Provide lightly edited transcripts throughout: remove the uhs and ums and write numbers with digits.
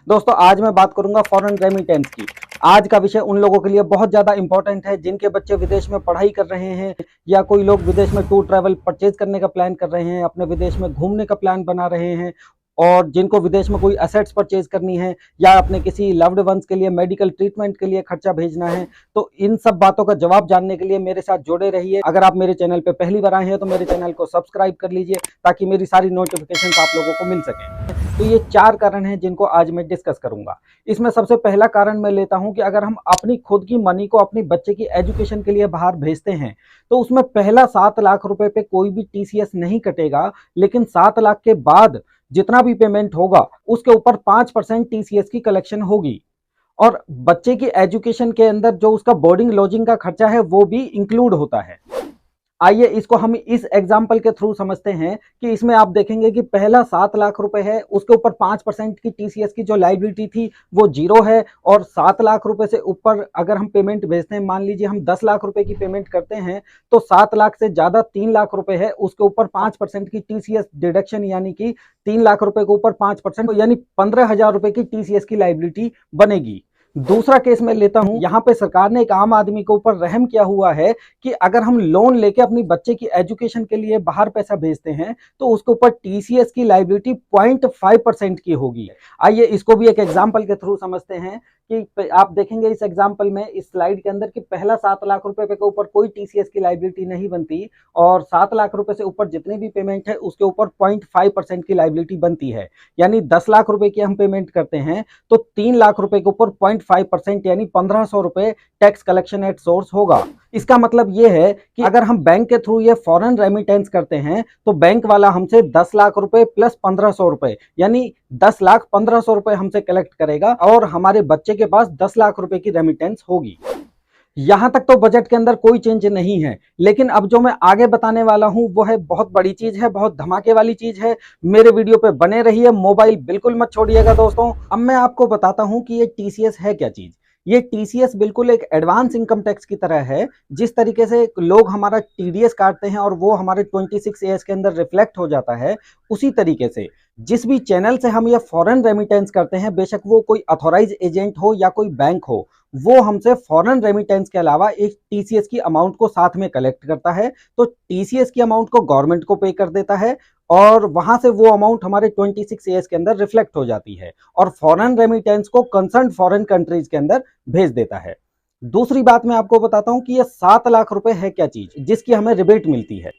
दोस्तों आज मैं बात करूंगा फॉरेन रेमिटेंस की। आज का विषय उन लोगों के लिए बहुत ज़्यादा इंपॉर्टेंट है जिनके बच्चे विदेश में पढ़ाई कर रहे हैं या कोई लोग विदेश में टूर ट्रैवल परचेज करने का प्लान कर रहे हैं, अपने विदेश में घूमने का प्लान बना रहे हैं और जिनको विदेश में कोई असेट्स परचेज करनी है या अपने किसी लव्ड वंस के लिए मेडिकल ट्रीटमेंट के लिए खर्चा भेजना है। तो इन सब बातों का जवाब जानने के लिए मेरे साथ जुड़े रहिए। अगर आप मेरे चैनल पर पहली बार आए हैं तो मेरे चैनल को सब्सक्राइब कर लीजिए ताकि मेरी सारी नोटिफिकेशन आप लोगों को मिल सके। तो ये 4 कारण हैं जिनको आज मैं डिस्कस करूंगा। इसमें सबसे पहला कारण मैं लेता हूं कि अगर हम अपनी खुद की मनी को अपनी बच्चे की एजुकेशन के लिए बाहर भेजते हैं तो उसमें पहला 7 लाख रुपए पे कोई भी टीसीएस नहीं कटेगा, लेकिन 7 लाख के बाद जितना भी पेमेंट होगा उसके ऊपर 5% टीसीएस की कलेक्शन होगी और बच्चे की एजुकेशन के अंदर जो उसका बोर्डिंग लॉजिंग का खर्चा है वो भी इंक्लूड होता है। आइए इसको हम इस एग्जाम्पल के थ्रू समझते हैं कि इसमें आप देखेंगे कि पहला 7 लाख रुपए है, उसके ऊपर 5% की टीसीएस की जो लायबिलिटी थी वो 0 है और 7 लाख रुपए से ऊपर अगर हम पेमेंट भेजते हैं, मान लीजिए हम 10 लाख रुपए की पेमेंट करते हैं तो 7 लाख से ज्यादा 3 लाख रुपए है, उसके ऊपर 5% की टीसीएस डिडक्शन यानी कि 3 लाख रुपए के ऊपर 5% यानी 15,000 रुपए की टीसीएस की लायबिलिटी बनेगी। दूसरा केस में लेता हूं, यहां पे सरकार ने एक आम आदमी के ऊपर रहम किया हुआ है कि अगर हम लोन लेके अपनी बच्चे की एजुकेशन के लिए बाहर पैसा भेजते हैं तो उसके ऊपर टीसीएस की लायबिलिटी 0.5% की होगी। आइए इसको भी एक एग्जांपल के थ्रू समझते हैं कि आप देखेंगे इस एग्जांपल में, इस स्लाइड के अंदर कि पहला 7 लाख रुपए के ऊपर कोई टीसीएस की लायबिलिटी नहीं बनती और 7 लाख रुपए से ऊपर जितनी भी पेमेंट है उसके ऊपर 0.5% की लायबिलिटी बनती है। यानी 10 लाख रुपए की हम पेमेंट करते हैं तो 3 लाख रुपए के ऊपर 0.5% यानी 1500 रुपए टैक्स कलेक्शन एट सोर्स होगा। इसका मतलब यह है कि अगर हम बैंक के थ्रू ये फॉरेन रेमिटेंस करते हैं तो बैंक वाला हमसे 10 लाख रुपए प्लस 1500 रुपए यानी 10 लाख 1500 रुपए हमसे कलेक्ट करेगा और हमारे बच्चे के पास 10 लाख रुपए की रेमिटेंस होगी। यहां तक तो बजट के अंदर कोई चेंज नहीं है, लेकिन अब जो मैं आगे बताने वाला हूं वो है बहुत बड़ी चीज है, बहुत धमाके वाली चीज है। मेरे वीडियो पे बने रहिए, मोबाइल बिल्कुल मत छोड़िएगा दोस्तों। अब मैं आपको बताता हूं कि ये टीसीएस है क्या चीज। ये टीसीएस बिल्कुल एक एडवांस इनकम टैक्स की तरह है। जिस तरीके से लोग हमारा टीडीएस काटते हैं और वो हमारे 26 एएस के अंदर रिफ्लेक्ट हो जाता है, उसी तरीके से जिस भी चैनल से हम ये फॉरेन रेमिटेंस करते हैं, बेशक वो कोई अथॉराइज एजेंट हो या कोई बैंक हो, वो हमसे फॉरेन रेमिटेंस के अलावा एक टीसीएस की अमाउंट को साथ में कलेक्ट करता है। तो टीसीएस की अमाउंट को गवर्नमेंट को पे कर देता है और वहां से वो अमाउंट हमारे 26 एएस के अंदर रिफ्लेक्ट हो जाती है और फॉरेन रेमिटेंस को कंसर्न फॉरेन कंट्रीज के अंदर भेज देता है। दूसरी बात मैं आपको बताता हूं कि ये 7 लाख रुपए है क्या चीज जिसकी हमें रिबेट मिलती है।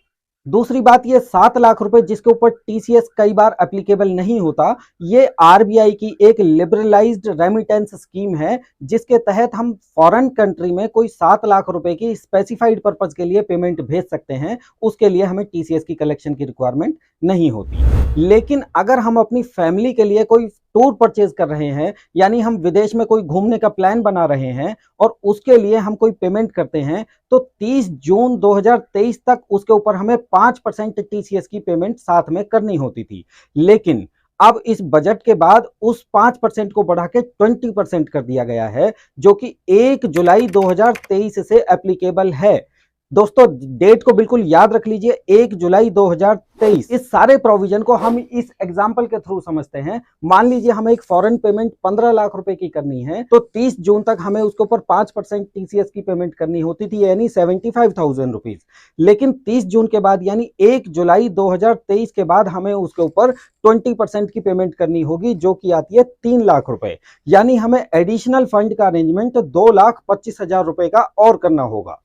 दूसरी बात, ये 7 लाख रुपए जिसके ऊपर टीसीएस कई बार एप्लीकेबल नहीं होता, ये आरबीआई की एक लिबरलाइज्ड रेमिटेंस स्कीम है जिसके तहत हम फॉरेन कंट्री में कोई 7 लाख रुपए की स्पेसिफाइड पर्पस के लिए पेमेंट भेज सकते हैं। उसके लिए हमें टीसीएस की कलेक्शन की रिक्वायरमेंट नहीं होती। लेकिन अगर हम अपनी फैमिली के लिए कोई टूर परचेज कर रहे हैं, यानी हम विदेश में कोई घूमने का प्लान बना रहे हैं और उसके लिए हम कोई पेमेंट करते हैं, तो 30 जून 2023 तक उसके ऊपर हमें 5% टीसीएस की पेमेंट साथ में करनी होती थी। लेकिन अब इस बजट के बाद उस 5% को बढ़ा के 20% कर दिया गया है, जो कि 1 जुलाई 2023 से एप्लीकेबल है। दोस्तों डेट को बिल्कुल याद रख लीजिए, 1 जुलाई 2023। इस सारे प्रोविजन को हम इस एग्जांपल के थ्रू समझते हैं। मान लीजिए हमें एक फॉरेन पेमेंट 15 लाख रुपए की करनी है तो 30 जून तक हमें उसके ऊपर 5% टीसीएस की पेमेंट करनी होती थी यानी 75,000 रुपीज। लेकिन 30 जून के बाद यानी 1 जुलाई 2023 के बाद हमें उसके ऊपर 20% की पेमेंट करनी होगी, जो कि आती है 3 लाख रुपए। यानी हमें एडिशनल फंड का अरेंजमेंट 2,25,000 रुपए का और करना होगा।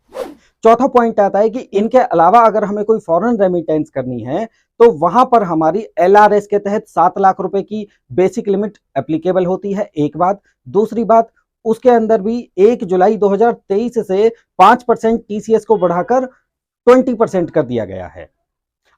चौथा पॉइंट आता है कि इनके अलावा अगर हमें कोई फॉरेन रेमिटेंस करनी है तो वहां पर हमारी एलआरएस के तहत 7 लाख रुपए की बेसिक लिमिट एप्लीकेबल होती है, एक बात। दूसरी बात, उसके अंदर भी 1 जुलाई 2023 से 5% टीसीएस को बढ़ाकर 20% कर दिया गया है।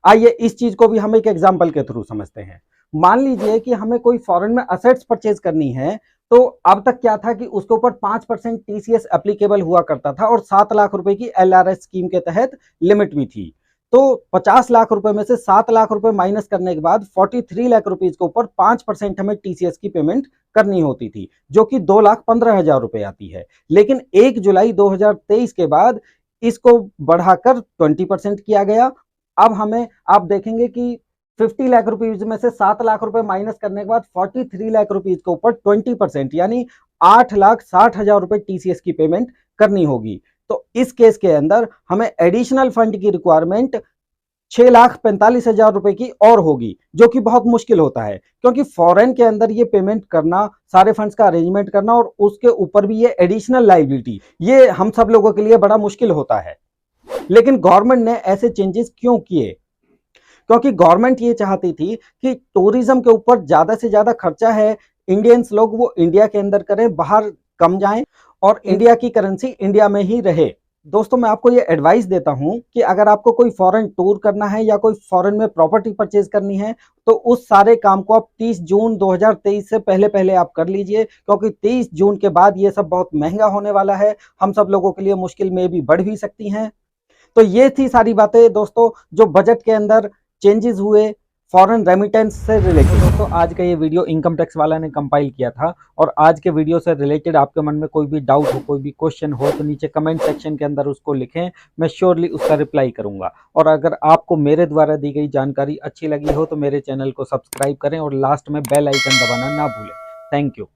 आइए इस चीज को भी हम एक एग्जांपल के थ्रू समझते हैं। मान लीजिए कि हमें कोई फॉरेन में असेट्स परचेज करनी है, तो अब तक क्या था कि उसके ऊपर 5% टीसीएस एप्लीकेबल हुआ करता था और 7 लाख रुपए की एलआरएस स्कीम के तहत लिमिट भी थी। तो 50 लाख रुपए में से 7 लाख रुपए माइनस करने के बाद 43 लाख रुपीज के ऊपर 5% हमें टीसीएस की पेमेंट करनी होती थी, जो कि 2,15,000 रुपए आती है। लेकिन 1 जुलाई 2023 के बाद इसको बढ़ाकर 20% किया गया। अब हमें आप देखेंगे कि 50 लाख रुपीज में से 7 लाख रुपए माइनस करने के बाद 43 लाख रुपीज के ऊपर 20% यानी 8,60,000 रुपए टीसीएस की पेमेंट करनी होगी। तो इस केस के अंदर हमें एडिशनल फंड की रिक्वायरमेंट 6,45,000 रुपए की और होगी, जो कि बहुत मुश्किल होता है क्योंकि फॉरेन के अंदर ये पेमेंट करना, सारे फंड्स का अरेंजमेंट करना और उसके ऊपर भी ये एडिशनल लायबिलिटी, ये हम सब लोगों के लिए बड़ा मुश्किल होता है। लेकिन गवर्नमेंट ने ऐसे चेंजेस क्यों किए? क्योंकि गवर्नमेंट ये चाहती थी कि टूरिज्म के ऊपर ज्यादा से ज्यादा खर्चा है, इंडियंस लोग वो इंडिया के अंदर करें, बाहर कम जाएं और इंडिया की करेंसी इंडिया में ही रहे। दोस्तों, मैं आपको ये एडवाइस देता हूं कि अगर आपको कोई फॉरेन टूर करना है या कोई फॉरेन में प्रॉपर्टी परचेज करनी है तो उस सारे काम को आप 30 जून 2023 से पहले पहले आप कर लीजिए, क्योंकि 30 जून के बाद ये सब बहुत महंगा होने वाला है, हम सब लोगों के लिए मुश्किल में भी बढ़ भी सकती हैं। तो ये थी सारी बातें दोस्तों जो बजट के अंदर चेंजेस हुए फॉरेन रेमिटेंस से रिलेटेड। दोस्तों, आज का ये वीडियो इनकम टैक्स वाला ने कंपाइल किया था और आज के वीडियो से रिलेटेड आपके मन में कोई भी डाउट हो, कोई भी क्वेश्चन हो तो नीचे कमेंट सेक्शन के अंदर उसको लिखें, मैं श्योरली उसका रिप्लाई करूंगा। और अगर आपको मेरे द्वारा दी गई जानकारी अच्छी लगी हो तो मेरे चैनल को सब्सक्राइब करें और लास्ट में बेल आइकन दबाना ना भूलें। Thank you.